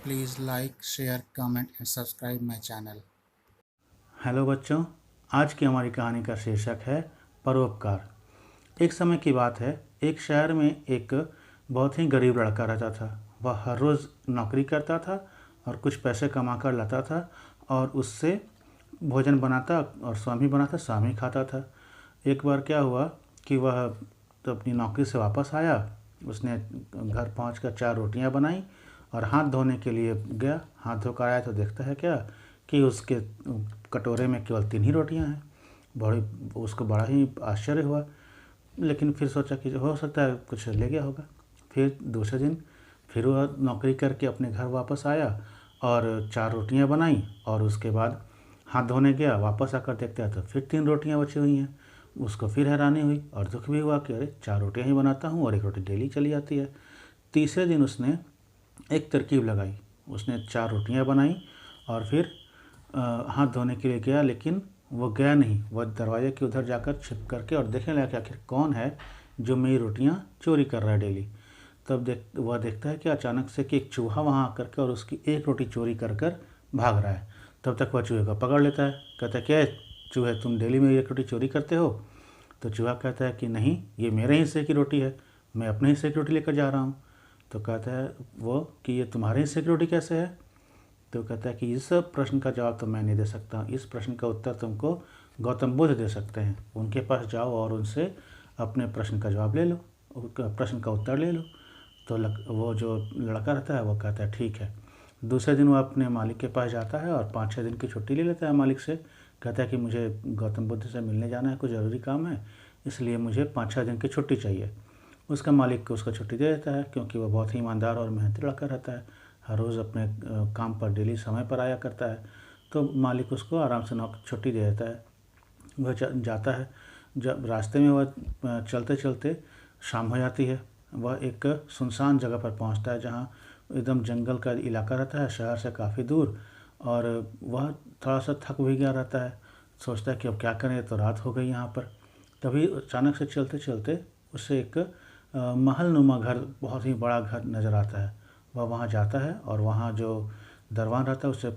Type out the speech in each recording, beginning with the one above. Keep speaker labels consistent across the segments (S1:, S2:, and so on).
S1: Please like, share, comment and subscribe my channel.
S2: Hello बच्चों, आज की हमारी कहानी का शीर्षक है परोपकार। एक समय की बात है, एक शहर में एक बहुत ही गरीब लड़का रहता था। वह हर रोज़ नौकरी करता था और कुछ पैसे कमा कर लाता था और उससे भोजन बनाता और स्वयं भी बनाता, स्वयं ही खाता था। एक बार क्या हुआ कि वह तो अपनी नौकरी से वापस आया। उसने घर पहुंचकर 4 रोटियां बनाई और हाथ धोने के लिए गया। हाथ धोकर आया तो देखता है क्या कि उसके कटोरे में केवल 3 ही रोटियां हैं। बड़ी उसको बड़ा ही आश्चर्य हुआ, लेकिन फिर सोचा कि हो सकता है कुछ ले गया होगा। फिर दूसरे दिन फिर वह नौकरी करके अपने घर वापस आया और 4 रोटियां बनाई और उसके बाद हाथ धोने गया। वापस आकर देखता है तो फिर 3 रोटियां बची हुई हैं। उसको फिर हैरानी हुई और दुख भी हुआ कि अरे 4 रोटियां ही बनाता हूँ और 1 रोटी डेली चली जाती है। तीसरे दिन उसने एक तरकीब लगाई। उसने 4 रोटियां बनाई और फिर हाथ धोने के लिए गया, लेकिन वो गया नहीं। वह दरवाजे के उधर जाकर छिप करके और देखने लगा कि आखिर कौन है जो मेरी रोटियां चोरी कर रहा है डेली। तब वह देखता है कि अचानक से कि एक चूहा वहाँ आकर के और उसकी एक रोटी चोरी कर कर भाग रहा है। तब तक वह चूहे को पकड़ लेता है। कहता है, क्या है चूहे, तुम डेली मेरी एक रोटी चोरी करते हो? तो चूहा कहता है कि नहीं, ये मेरे हिस्से की रोटी है, मैं अपने हिस्से की रोटी लेकर जा रहा हूँ। तो कहता है वो कि ये तुम्हारे हिस्से की रोटी कैसे है? तो कहता है कि इस प्रश्न का जवाब तो मैं नहीं दे सकता, इस प्रश्न का उत्तर तुमको गौतम बुद्ध दे सकते हैं। उनके पास जाओ और उनसे अपने प्रश्न का जवाब ले लो, प्रश्न का उत्तर ले लो। तो वो जो लड़का रहता है वो कहता है ठीक है। दूसरे दिन वो अपने मालिक के पास जाता है और 5-6 दिन की छुट्टी ले लेता है मालिक से। कहता है कि मुझे गौतम बुद्ध से मिलने जाना है, कुछ ज़रूरी काम है, इसलिए मुझे 5-6 दिन की छुट्टी चाहिए। उसका मालिक को उसको छुट्टी दे देता है, क्योंकि वो बहुत ही ईमानदार और मेहनती लड़का रहता है। हर रोज़ अपने काम पर डेली समय पर आया करता है। तो मालिक उसको आराम से छुट्टी दे देता है। वह जाता है। जब रास्ते में वह चलते चलते शाम हो जाती है। वह एक सुनसान जगह पर पहुंचता है जहां एकदम जंगल का इलाका रहता है, शहर से काफ़ी दूर। और वह थोड़ा सा थक भी गया रहता है। सोचता है कि अब क्या करें, तो रात हो गई यहाँ पर। तभी अचानक से चलते चलते उसे एक महलनुमा घर, बहुत ही बड़ा घर नज़र आता है। वह वहाँ जाता है और वहाँ जो दरबान रहता है उससे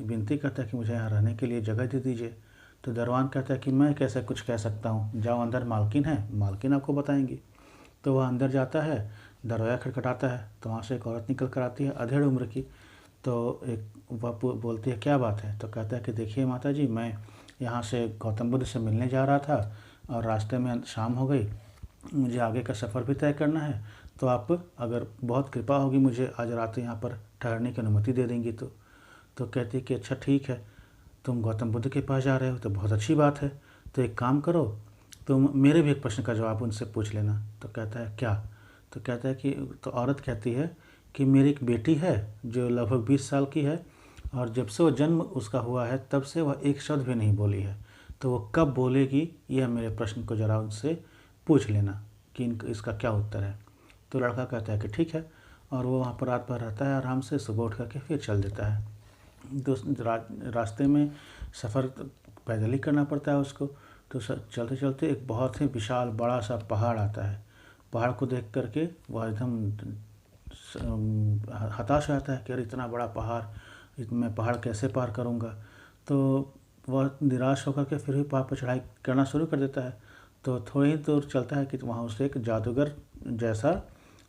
S2: विनती करता है कि मुझे यहाँ रहने के लिए जगह दे दीजिए। तो दरबान कहता है कि मैं कैसे कुछ कह सकता हूँ, जाओ अंदर मालकिन है, मालकिन आपको बताएंगी। तो वह अंदर जाता है, दरवाज़ा खटखटाता है तो वहाँ से एक औरत निकल कर आती है, अधेड़ उम्र की। तो एक वह बोलती है क्या बात है? तो कहता है कि देखिए माता जी, मैं यहाँ से गौतम बुद्ध से मिलने जा रहा था और रास्ते में शाम हो गई, मुझे आगे का सफ़र भी तय करना है। तो आप अगर बहुत कृपा होगी मुझे आज रात यहाँ पर ठहरने की अनुमति दे देंगी तो कहती है कि अच्छा ठीक है, तुम गौतम बुद्ध के पास जा रहे हो तो बहुत अच्छी बात है। तो एक काम करो, तुम मेरे भी एक प्रश्न का जवाब उनसे पूछ लेना। तो कहता है क्या? तो कहता है कि तो औरत कहती है कि मेरी एक बेटी है जो लगभग 20 साल की है और जब से वो जन्म उसका हुआ है तब से वह एक शब्द भी नहीं बोली है। तो वो कब बोलेगी, यह मेरे प्रश्न को ज़रा उनसे पूछ लेना कि इसका क्या उत्तर है। तो लड़का कहता है कि ठीक है, और वो वहाँ पर रात भर रहता है आराम से। सुबह उठ करके फिर चल देता है। रास्ते में सफ़र पैदल ही करना पड़ता है उसको। तो चलते चलते एक बहुत ही विशाल बड़ा सा पहाड़ आता है। पहाड़ को देख करके वह एकदम हताश हो जाता है कि अरे इतना बड़ा पहाड़, मैं पहाड़ कैसे पार करूँगा। तो वह निराश होकर के फिर भी पहाड़ पर चढ़ाई करना शुरू कर देता है। तो थोड़ी ही दूर चलता है कि वहाँ उसे एक जादूगर जैसा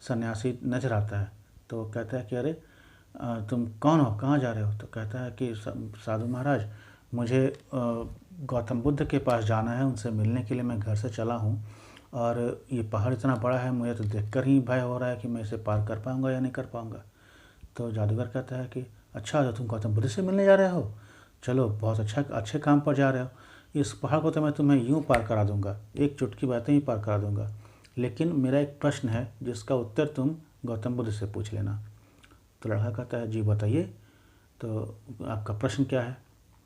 S2: सन्यासी नजर आता है। तो वो कहता है कि अरे तुम कौन हो, कहाँ जा रहे हो? तो कहता है कि साधु महाराज, मुझे गौतम बुद्ध के पास जाना है, उनसे मिलने के लिए मैं घर से चला हूँ और ये पहाड़ इतना बड़ा है, मुझे तो देखकर ही भय हो रहा है कि मैं इसे पार कर पाऊँगा या नहीं कर पाऊँगा। तो जादूगर कहता है कि अच्छा, तो तुम गौतम बुद्ध से मिलने जा रहे हो, चलो बहुत अच्छा, अच्छे काम पर जा रहे हो। इस पहाड़ को तो मैं तुम्हें यूँ पार करा दूँगा, एक चुटकी बातें ही पार करा दूँगा, लेकिन मेरा एक प्रश्न है जिसका उत्तर तुम गौतम बुद्ध से पूछ लेना। तो लड़का कहता है जी बताइए, तो आपका प्रश्न क्या है?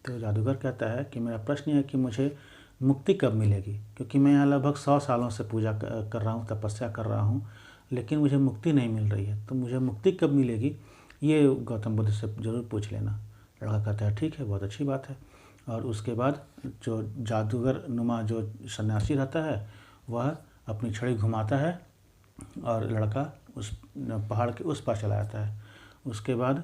S2: तो जादूगर कहता है कि मेरा प्रश्न ये है कि मुझे मुक्ति कब मिलेगी, क्योंकि मैं यहाँ लगभग 100 सालों से पूजा कर रहा हूँ, तपस्या कर रहा हूँ, लेकिन मुझे मुक्ति नहीं मिल रही है। तो मुझे मुक्ति कब मिलेगी ये गौतम बुद्ध से ज़रूर पूछ लेना। लड़का कहता है ठीक है, बहुत अच्छी बात है। और उसके बाद जो जादूगर नुमा जो सन्यासी रहता है वह अपनी छड़ी घुमाता है और लड़का उस पहाड़ के उस पार चला जाता है। उसके बाद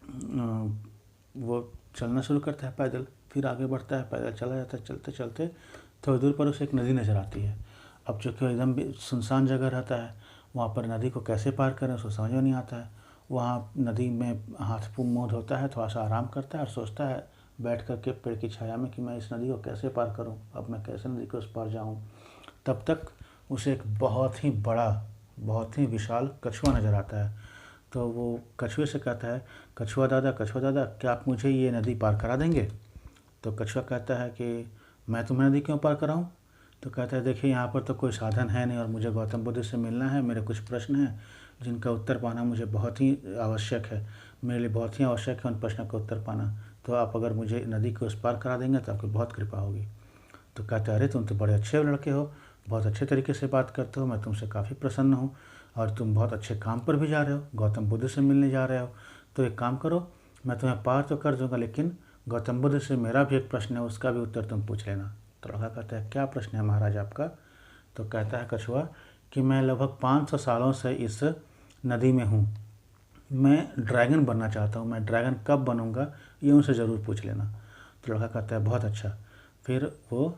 S2: वो चलना शुरू करता है पैदल, फिर आगे बढ़ता है, पैदल चला जाता है। चलते चलते थोड़ी दूर पर उसे एक नदी नज़र आती है। अब चूँकि वो एकदम सुनसान जगह रहता है, वहाँ पर नदी को कैसे पार करें उसको समझ में नहीं आता है। वहाँ नदी में हाथ मुँह धोता है, थोड़ा सा आराम करता है और सोचता है बैठ कर के पेड़ की छाया में कि मैं इस नदी को कैसे पार करूँ, अब मैं कैसे नदी को उस पार जाऊँ। तब तक उसे एक बहुत ही बड़ा, बहुत ही विशाल कछुआ नज़र आता है। तो वो कछुए से कहता है, कछुआ दादा क्या आप मुझे ये नदी पार करा देंगे? तो कछुआ कहता है कि मैं तुम्हें नदी क्यों पार कराऊं? तो कहता है देखिए यहाँ पर तो कोई साधन है नहीं और मुझे गौतम बुद्ध से मिलना है। मेरे कुछ प्रश्न हैं जिनका उत्तर पाना मुझे बहुत ही आवश्यक है, मेरे लिए बहुत ही आवश्यक है उन प्रश्नों का उत्तर पाना। तो आप अगर मुझे नदी को उस पार करा देंगे तो आपकी बहुत कृपा होगी। तो कहता है अरे तुम तो बड़े अच्छे लड़के हो, बहुत अच्छे तरीके से बात करते हो, मैं तुमसे काफ़ी प्रसन्न हूँ और तुम बहुत अच्छे काम पर भी जा रहे हो, गौतम बुद्ध से मिलने जा रहे हो। तो एक काम करो, मैं तुम्हें पार तो कर दूंगा, लेकिन गौतम बुद्ध से मेरा भी एक प्रश्न है, उसका भी उत्तर तुम पूछ लेना। तो लड़का कहता है क्या प्रश्न है महाराज आपका? तो कहता है कछुआ कि मैं लगभग 500 सालों से इस नदी में हूँ, मैं ड्रैगन बनना चाहता हूँ, मैं ड्रैगन कब बनूँगा ये उनसे ज़रूर पूछ लेना। तो लड़का कहता है बहुत अच्छा। फिर वो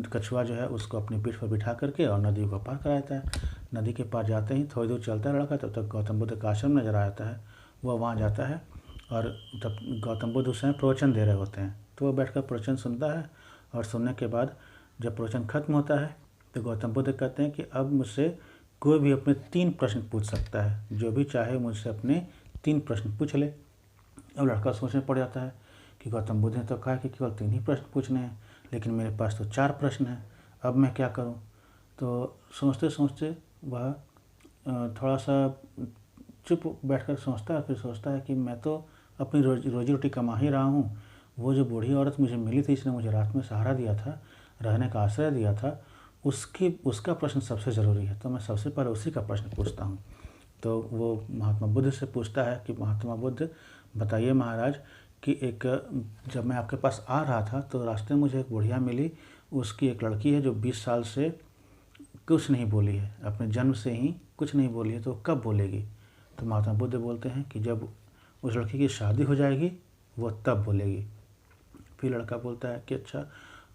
S2: कछुआ जो है उसको अपनी पीठ पर बिठा करके और नदी को पार कराता है। नदी के पार जाते ही थोड़ी दूर चलता है लड़का, तब तक गौतम बुद्ध का आश्रम नज़र आता है। वह वहाँ जाता है और तब गौतम बुद्ध उस समय प्रवचन दे रहे होते हैं। तो वह बैठकर प्रवचन सुनता है और सुनने के बाद जब प्रवचन खत्म होता है तो गौतम बुद्ध कहते हैं कि अब मुझसे कोई भी अपने 3 प्रश्न पूछ सकता है, जो भी चाहे मुझसे अपने 3 प्रश्न पूछ ले। अब लड़का सोचने पड़ जाता है कि गौतम बुद्ध ने तो कहा कि केवल 3 ही प्रश्न पूछने हैं, लेकिन मेरे पास तो 4 प्रश्न हैं, अब मैं क्या करूं? तो सोचते सोचते वह थोड़ा सा चुप बैठकर सोचता है। फिर सोचता है कि मैं तो अपनी रोजी रोटी कमा ही रहा हूँ, वो जो बूढ़ी औरत मुझे मिली थी, इसने मुझे रात में सहारा दिया था, रहने का आश्रय दिया था, उसका प्रश्न सबसे ज़रूरी है, तो मैं सबसे पहले उसी का प्रश्न पूछता हूँ। तो वो महात्मा बुद्ध से पूछता है कि महात्मा बुद्ध बताइए महाराज कि जब मैं आपके पास आ रहा था तो रास्ते में मुझे एक बुढ़िया मिली, उसकी एक लड़की है जो 20 साल से कुछ नहीं बोली है, अपने जन्म से ही कुछ नहीं बोली है, तो कब बोलेगी? तो महात्मा बुद्ध बोलते हैं कि जब उस लड़की की शादी हो जाएगी वो तब बोलेगी। फिर लड़का बोलता है कि अच्छा,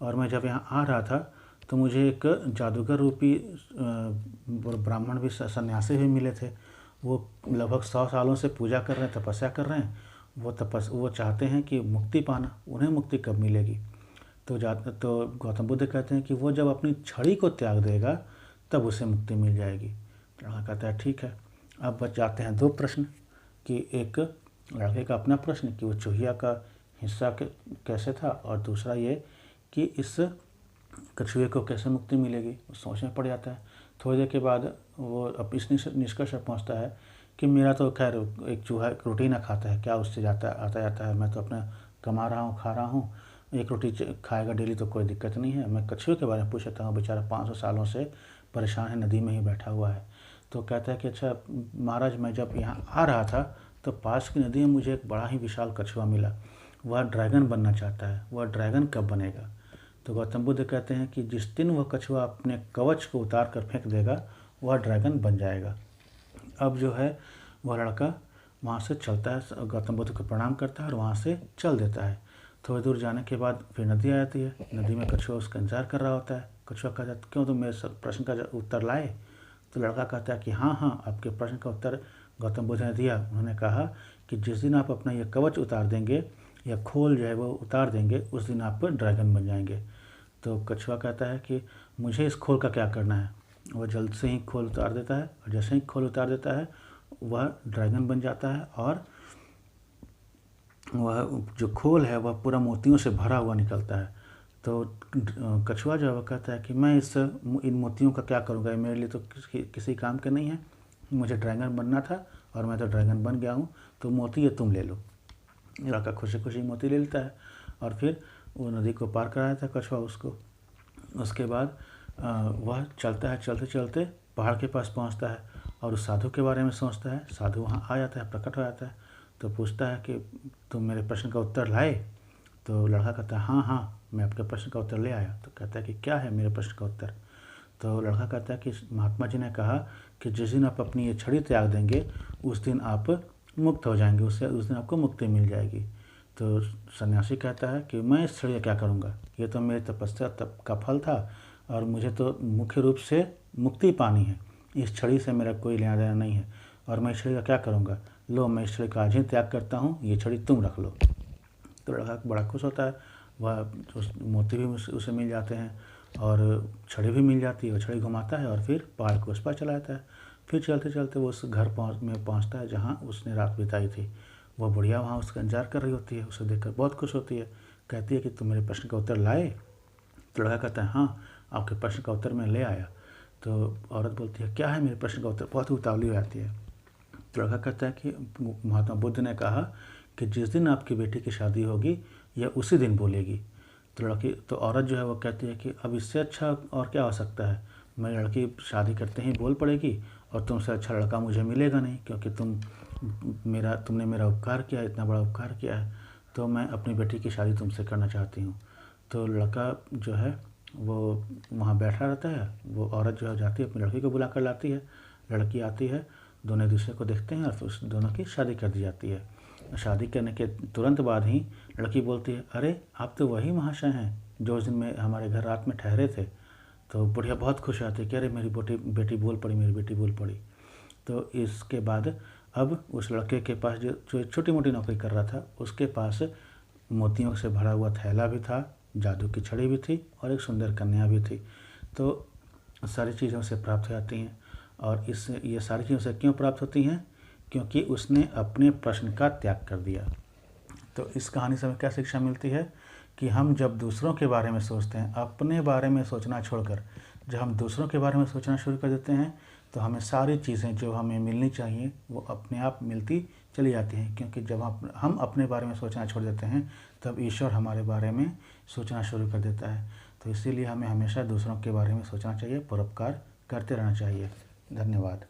S2: और मैं जब यहाँ आ रहा था तो मुझे एक जादूगर रूपी ब्राह्मण भी, सन्यासी भी मिले थे। वो लगभग 100 सालों से पूजा कर रहे हैं, तपस्या कर रहे हैं। वो चाहते हैं कि मुक्ति पाना, उन्हें मुक्ति कब मिलेगी? तो गौतम बुद्ध कहते हैं कि वो जब अपनी छड़ी को त्याग देगा तब उसे मुक्ति मिल जाएगी। लड़का कहता है ठीक है। अब बच जाते हैं 2 प्रश्न, कि एक लड़के का अपना प्रश्न कि वो चूहिया का हिस्सा कैसे था, और दूसरा ये कि इस कछुए को कैसे मुक्ति मिलेगी। वो सोचने पड़ जाता है। थोड़ी देर के बाद वो अब इस निष्कर्ष पर पहुँचता है कि मेरा तो खैर एक चूहा एक रोटी ना खाता है, क्या उससे आता जाता है, मैं तो अपना कमा रहा हूँ, खा रहा हूँ, एक रोटी खाएगा डेली तो कोई दिक्कत नहीं है। मैं कछुए के बारे में पूछता हूँ, बेचारा 500 सालों से परेशान है, नदी में ही बैठा हुआ है। तो कहता है कि अच्छा महाराज, मैं जब यहाँ आ रहा था तो पास की नदी में मुझे एक बड़ा ही विशाल कछुआ मिला, वह ड्रैगन बनना चाहता है, वह ड्रैगन कब बनेगा? तो गौतम बुद्ध कहते हैं कि जिस दिन वह कछुआ अपने कवच को उतार कर फेंक देगा वह ड्रैगन बन जाएगा। अब जो है वह लड़का वहाँ से चलता है, गौतम बुद्ध को प्रणाम करता है और वहाँ से चल देता है। थोड़ी दूर जाने के बाद फिर नदी आ जाती है। नदी में कछुआ उसका इंतजार कर रहा होता है। कछुआ कहता है क्यों, तुम मेरे प्रश्न का उत्तर लाए? तो लड़का कहता है कि हाँ, आपके प्रश्न का उत्तर गौतम बुद्ध ने दिया। उन्होंने कहा कि जिस दिन आप अपना यह कवच उतार देंगे या खोल जो है वो उतार देंगे, उस दिन आप ड्रैगन बन जाएंगे। तो कछुआ कहता है कि मुझे इस खोल का क्या करना है? वह जल्द से ही खोल उतार देता है, और जैसे ही खोल उतार देता है वह ड्रैगन बन जाता है, और वह जो खोल है वह पूरा मोतियों से भरा हुआ निकलता है। तो कछुआ जो है वह कहता है कि मैं इन मोतियों का क्या करूँगा, ये मेरे लिए तो किसी काम के नहीं है, मुझे ड्रैगन बनना था और मैं तो ड्रैगन बन गया हूँ, तो मोती ये तुम ले लो। लड़का खुशी खुशी मोती ले लेता है और फिर वो नदी को पार कराया था कछुआ उसको। उसके बाद वह चलता है, चलते चलते पहाड़ के पास पहुंचता है और उस साधु के बारे में सोचता है। साधु वहां आ जाता है, प्रकट हो जाता है, तो पूछता है कि तुम मेरे प्रश्न का उत्तर लाए? तो लड़का कहता है हाँ, मैं आपके प्रश्न का उत्तर ले आया। तो कहता है कि क्या है मेरे प्रश्न का उत्तर? तो लड़का कहता है कि महात्मा जी ने कहा कि जिस दिन आप अपनी ये छड़ी त्याग देंगे उस दिन आप मुक्त हो जाएंगे, उससे उस दिन आपको मुक्ति मिल जाएगी। तो सन्यासी कहता है कि मैं इस छड़ी का क्या करूँगा, ये तो मेरी तपस्या तप का फल था और मुझे तो मुख्य रूप से मुक्ति पानी है, इस छड़ी से मेरा कोई लेना देना नहीं है और मैं इस छड़ी का क्या करूँगा। लो, मैं इस छड़ी का आज ही त्याग करता हूँ, ये छड़ी तुम रख लो। तो लड़का बड़ा खुश होता है, वह उस मोती भी उसे मिल जाते हैं और छड़ी भी मिल जाती है। और छड़ी घुमाता है और फिर पहाड़ के उस पार चला जाता है। फिर चलते चलते वो उस घर पहुँचता है जहाँ उसने रात बिताई थी। वह बुढ़िया वहाँ उसका इंतजार कर रही होती है, उसे देखकर बहुत खुश होती है। कहती है कि तुम मेरे प्रश्न का उत्तर लाए। तो लड़का कहता है हाँ, आपके प्रश्न का उत्तर मैं ले आया। तो औरत बोलती है क्या है मेरे प्रश्न का उत्तर, बहुत ही उतावली हो जाती है। तो लड़का कहता है कि महात्मा बुद्ध ने कहा कि जिस दिन आपकी बेटी की शादी होगी यह उसी दिन बोलेगी। तो औरत जो है वो कहती है कि अब इससे अच्छा और क्या हो सकता है, मेरी लड़की शादी करते ही बोल पड़ेगी और तुमसे अच्छा लड़का मुझे मिलेगा नहीं, क्योंकि तुमने मेरा उपकार किया है, इतना बड़ा उपकार किया है, तो मैं अपनी बेटी की शादी तुमसे करना चाहती हूँ। तो लड़का जो है वो वहाँ बैठा रहता है। वो औरत जो है जाती है, अपनी लड़की को बुला कर लाती है। लड़की आती है, दोनों एक दूसरे को देखते हैं और फिर उस दोनों की शादी कर दी जाती है। शादी करने के तुरंत बाद ही लड़की बोलती है अरे आप तो वही महाशय हैं जो उस दिन में हमारे घर रात में ठहरे थे। तो बुढ़िया बहुत खुश आती है कि अरे मेरी बेटी बोल पड़ी, मेरी बेटी बोल पड़ी। तो इसके बाद अब उस लड़के के पास जो छोटी मोटी नौकरी कर रहा था, उसके पास मोतियों से भरा हुआ थैला भी था, जादू की छड़ी भी थी और एक सुंदर कन्या भी थी। तो सारी चीज़ों से प्राप्त हो जाती हैं। और ये सारी चीज़ों से क्यों प्राप्त होती हैं, क्योंकि उसने अपने प्रश्न का त्याग कर दिया। तो इस कहानी से हमें क्या शिक्षा मिलती है कि हम जब दूसरों के बारे में सोचते हैं, अपने बारे में सोचना छोड़कर जब हम दूसरों के बारे में सोचना शुरू कर देते हैं, तो हमें सारी चीज़ें जो हमें मिलनी चाहिए वो अपने आप मिलती चली जाती हैं। क्योंकि जब हम अपने बारे में सोचना छोड़ देते हैं तब ईश्वर हमारे बारे में सोचना शुरू कर देता है। तो इसीलिए हमें हमेशा दूसरों के बारे में सोचना चाहिए, परोपकार करते रहना चाहिए। धन्यवाद।